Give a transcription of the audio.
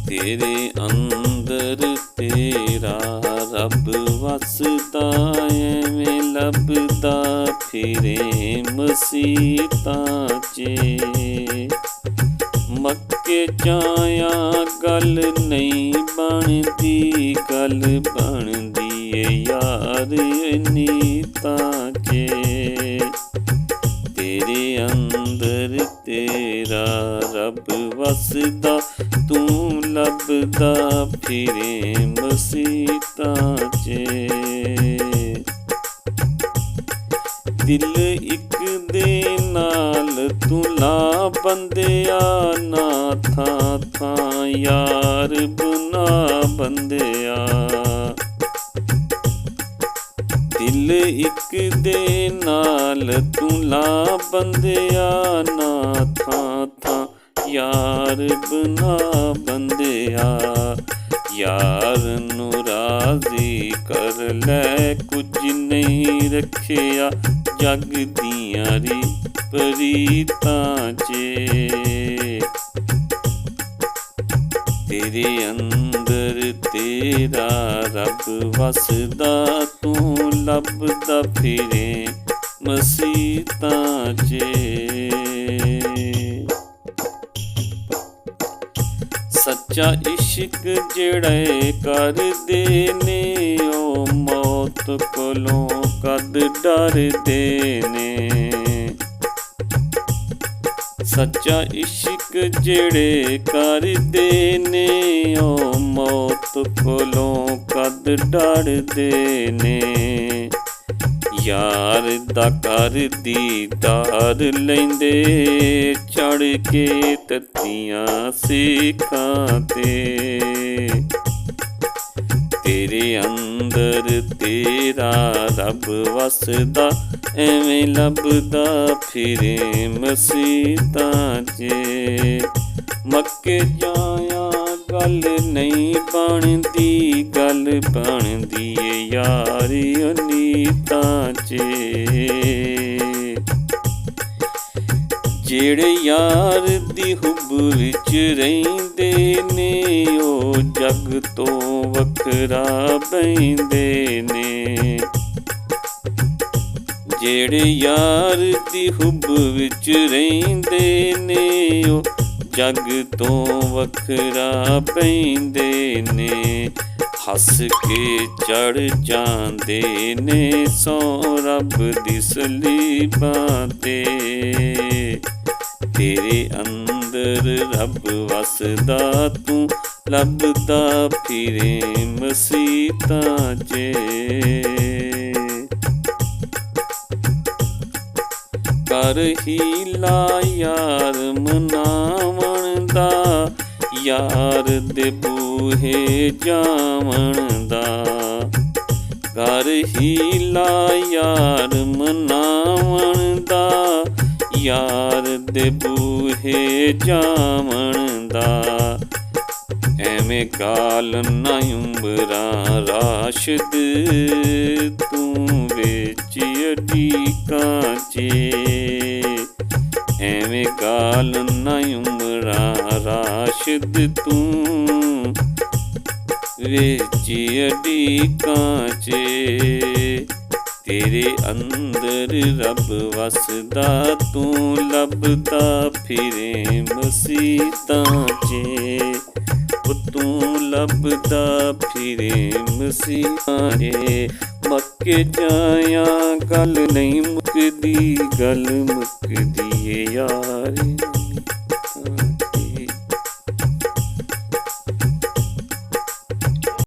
तेरे अंदर तेरा रब वसदा एवें लभदा फिरे मसीतां च। मक्के चाया गल नहीं बनदी, गल बनदी ए यार नीतां च। तेरे अंदर तेरा रब वसदा तू लभदा फिरे मसीतां च। दिल इक दे नाल तू ला बंदिया ना थां थां यार बना बंदिया। दिल इक दे नाल तू ला बंदिया ना थां थां यार बना बंदिया। यार नू राज़ी कर लै कुछ नहीं रखिया जग दियां रीतां च। तेरे अंदर तेरा रब वसदा तू लभदा फिरे मसीतां च। सच्चा इश्क जेड़े करदे ने ओ मौत कोलों कद डरदे ने। सच्चा इश्क जेड़े करदे ने ओ मौत कोलों कद डरदे ने। यार दा कर दीदार लैंदे चढ़ के तत्तियां सीखां ते। तेरे अंदर तेरा रब वसदा एवें लभदा फिरे मसीतां च। मक्के जाया गल नहीं बनदी, गल बनदी ए यारी नीतां च। जेड़े यार दी हुब विच रहिंदे ने ओ जग तो वखरा बहिंदे ने। जेड़े यार दी हुब विच रहिंदे ने ओ जग तो वखरा बहिंदे ने। हस के चढ़ जांदे ने सौ रब दी सलीबां ते। तेरे अंदर रब वसदा तू लभदा फिरे मसीतां च। कर हीला यार मनावण दा, यार दे बूहे जावण दा। कर हीला यार मनावण दा, यार दे बूहे जावण दा। एवें गाल ना उंबरां राशिद तू विच अड़ीकां च। एवें गाल ना उंबरां राशिद तू विच अड़ीकां च। तेरे अंदर रब वसदा तू लभदा फिरे मसीतां च। तू लभदा फिरे मसीतां च। मक्के जाया गल नहीं मुकदी, गल मुकदी ए यार।